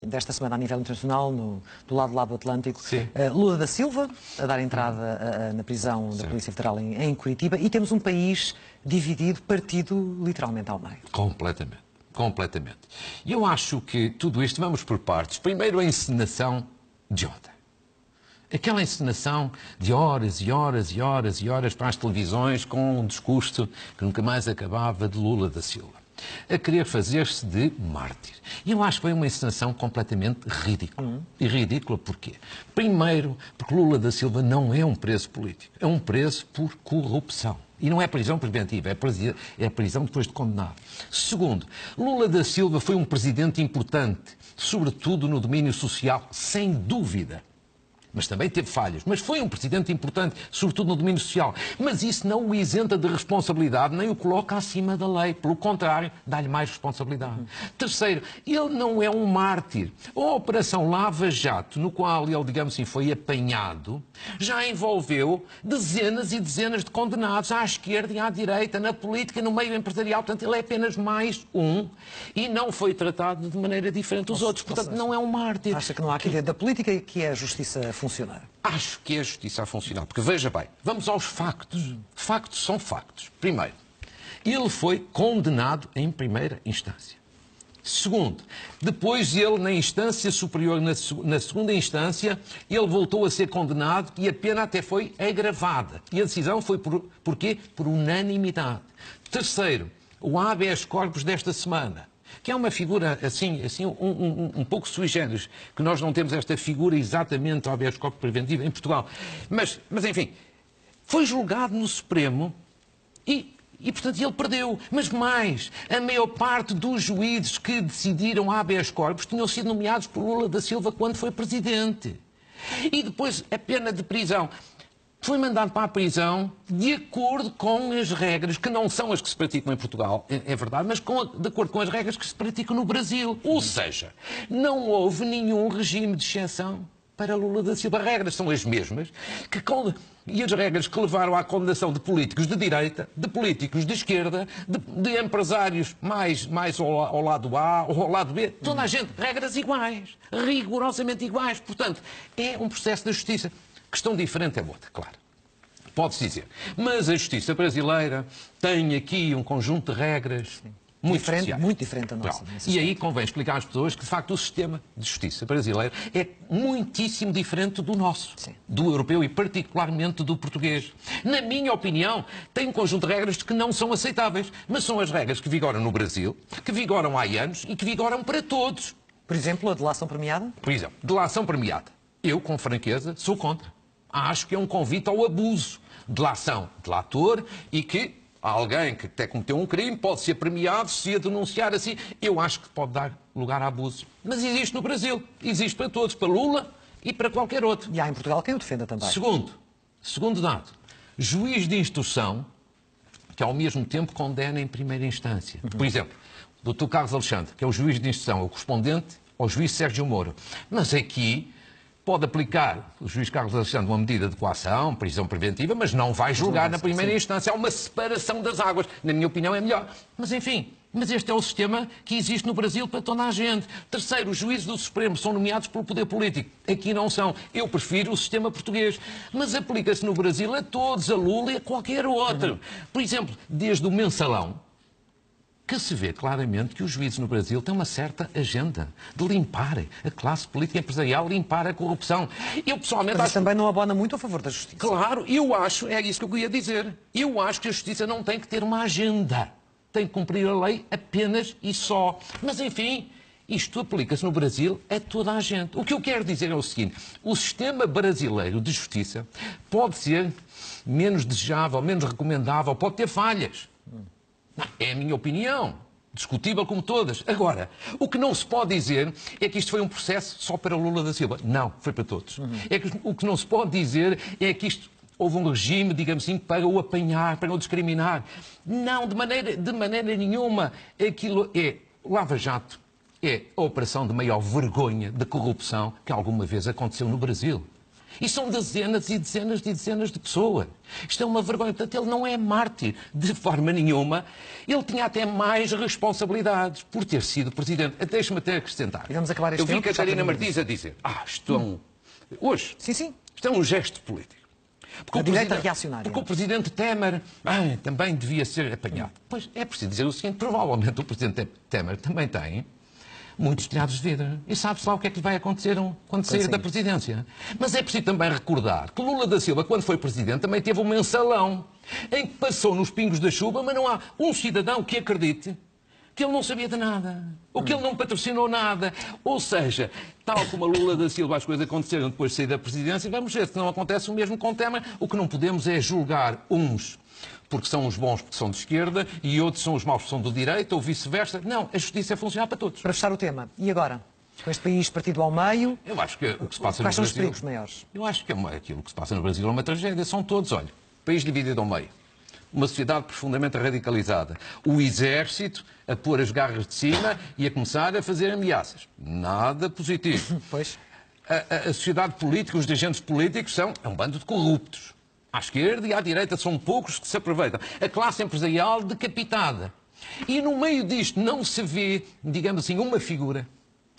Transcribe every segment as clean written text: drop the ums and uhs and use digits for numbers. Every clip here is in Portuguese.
desta semana a nível internacional, do lado do Atlântico. Sim. Lula da Silva a dar entrada na prisão da Polícia Federal em Curitiba, e temos um país dividido, partido literalmente ao meio. Completamente. Completamente. E eu acho que tudo isto, vamos por partes. Primeiro, a encenação de ontem. Aquela encenação de horas e horas e horas e horas para as televisões com um discurso que nunca mais acabava de Lula da Silva, a querer fazer-se de mártir. E eu acho que foi uma encenação completamente ridícula. E ridícula porquê? Primeiro, porque Lula da Silva não é um preso político, é um preso por corrupção. E não é prisão preventiva, é prisão depois de condenado. Segundo, Lula da Silva foi um presidente importante, sobretudo no domínio social, sem dúvida. Mas também teve falhas. Mas foi um presidente importante, sobretudo no domínio social. Mas isso não o isenta de responsabilidade, nem o coloca acima da lei. Pelo contrário, dá-lhe mais responsabilidade. Terceiro, ele não é um mártir. A Operação Lava Jato, no qual ele, digamos assim, foi apanhado, já envolveu dezenas e dezenas de condenados à esquerda e à direita, na política, no meio empresarial. Portanto, ele é apenas mais um e não foi tratado de maneira diferente dos outros. Portanto, não é um mártir. Acha que não há aqui dentro da política que é a justiça a funcionar? Acho que é a justiça a funcionar, porque veja bem, vamos aos factos. Factos são factos. Primeiro, ele foi condenado em primeira instância. Segundo, depois ele, na instância superior, na segunda instância, ele voltou a ser condenado e a pena até foi agravada. E a decisão foi por quê? Por unanimidade. Terceiro, o habeas corpus desta semana, que é uma figura assim um pouco sui generis, que nós não temos esta figura exatamente do habeas corpus preventivo em Portugal. Mas enfim, foi julgado no Supremo e, portanto, ele perdeu. Mas mais, a maior parte dos juízes que decidiram habeas corpus tinham sido nomeados por Lula da Silva quando foi presidente. E depois a pena de prisão. Foi mandado para a prisão de acordo com as regras, que não são as que se praticam em Portugal, é verdade, mas de acordo com as regras que se praticam no Brasil. Ou seja, não houve nenhum regime de exceção para Lula da Silva. As regras são as mesmas, e as regras que levaram à condenação de políticos de direita, de políticos de esquerda, de empresários mais ao lado A ou ao lado B, toda a gente, regras iguais, rigorosamente iguais. Portanto, é um processo da justiça. Questão diferente é outra, claro. Pode-se dizer. Mas a justiça brasileira tem aqui um conjunto de regras muito especiais. Muito diferente da nossa. E aí convém explicar às pessoas que, de facto, o sistema de justiça brasileiro é muitíssimo diferente do nosso, do europeu e particularmente do português. Na minha opinião, tem um conjunto de regras que não são aceitáveis, mas são as regras que vigoram no Brasil, que vigoram há anos e que vigoram para todos. Por exemplo, a delação premiada? Por exemplo, delação premiada. Eu, com franqueza, sou contra. Acho que é um convite ao abuso. Delação, delator, e que alguém que até cometeu um crime pode ser premiado se a denunciar assim. Eu acho que pode dar lugar a abuso. Mas existe no Brasil. Existe para todos, para Lula e para qualquer outro. E há em Portugal quem o defenda também. Segundo dado, juiz de instrução que ao mesmo tempo condena em primeira instância. Por exemplo, o Dr. Carlos Alexandre, que é o juiz de instrução, é o correspondente ao juiz Sérgio Moro. Mas aqui pode aplicar o juiz Carlos Alexandre uma medida de coação, prisão preventiva, mas não vai julgar na primeira instância. Há uma separação das águas. Na minha opinião é melhor. Mas enfim, este é o sistema que existe no Brasil para toda a gente. Terceiro, os juízes do Supremo são nomeados pelo poder político. Aqui não são. Eu prefiro o sistema português. Mas aplica-se no Brasil a todos, a Lula e a qualquer outro. Por exemplo, desde o mensalão, que se vê claramente que os juízes no Brasil têm uma certa agenda de limpar a classe política e empresarial, limpar a corrupção. Eu, pessoalmente, mas isso também não abona muito a favor da justiça. Claro, eu acho, é isso que eu queria dizer. Eu acho que a justiça não tem que ter uma agenda. Tem que cumprir a lei apenas e só. Mas, enfim, isto aplica-se no Brasil a toda a gente. O que eu quero dizer é o seguinte: o sistema brasileiro de justiça pode ser menos desejável, menos recomendável, pode ter falhas. É a minha opinião, discutível como todas. Agora, o que não se pode dizer é que isto foi um processo só para Lula da Silva. Não, foi para todos. O que não se pode dizer é que isto houve um regime, digamos assim, para o apanhar, para o discriminar. Não, de maneira nenhuma. Aquilo é Lava Jato, é a operação de maior vergonha de corrupção que alguma vez aconteceu no Brasil. E são dezenas e dezenas e dezenas de pessoas. Isto é uma vergonha. Portanto, ele não é mártir de forma nenhuma. Ele tinha até mais responsabilidades por ter sido presidente. Deixe-me até acrescentar. E vamos acabar este Eu vi tempo, Catarina Martins a dizer, hoje, Sim. isto é um gesto político. A direita reacionária. Porque o presidente Temer também devia ser apanhado. Pois é preciso dizer o seguinte, provavelmente o presidente Temer também tem muitos telhados de vidro. E sabe-se lá o que é que vai acontecer quando sair da presidência. Mas é preciso também recordar que Lula da Silva, quando foi presidente, também teve um mensalão em que passou nos pingos da chuva, mas não há um cidadão que acredite que ele não sabia de nada, ou que ele não patrocinou nada. Ou seja, tal como a Lula da Silva as coisas aconteceram depois de sair da presidência, vamos ver se não acontece o mesmo com o Temer. O que não podemos é julgar uns porque são os bons porque são de esquerda e outros são os maus porque são de direita ou vice-versa. Não, a justiça é funcionar para todos. Para fechar o tema, e agora? Com este país partido ao meio, eu acho que o que se passa quais no são os Brasil, perigos maiores? Eu acho que aquilo que se passa no Brasil é uma tragédia. São todos, olha, país dividido ao meio. Uma sociedade profundamente radicalizada. O exército a pôr as garras de cima e a começar a fazer ameaças. Nada positivo. Pois. A sociedade política, os dirigentes políticos é um bando de corruptos. À esquerda e à direita são poucos que se aproveitam. A classe empresarial decapitada. E no meio disto não se vê, digamos assim, uma figura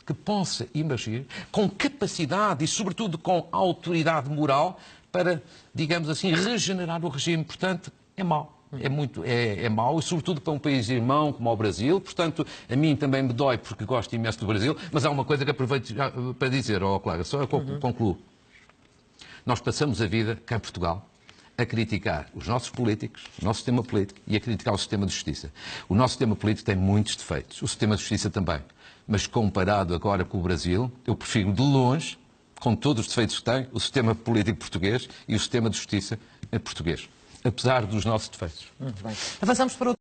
que possa emergir com capacidade e, sobretudo, com autoridade moral para, digamos assim, regenerar o regime. Portanto, é mau. É mau, e sobretudo para um país irmão como o Brasil. Portanto, a mim também me dói porque gosto imenso do Brasil. Mas há uma coisa que aproveito para dizer, Clara, só concluo. Nós passamos a vida, cá em Portugal, a criticar os nossos políticos, o nosso sistema político e a criticar o sistema de justiça. O nosso sistema político tem muitos defeitos, o sistema de justiça também. Mas comparado agora com o Brasil, eu prefiro de longe, com todos os defeitos que tem, o sistema político português e o sistema de justiça português. Apesar dos nossos defeitos. Muito bem. Avançamos para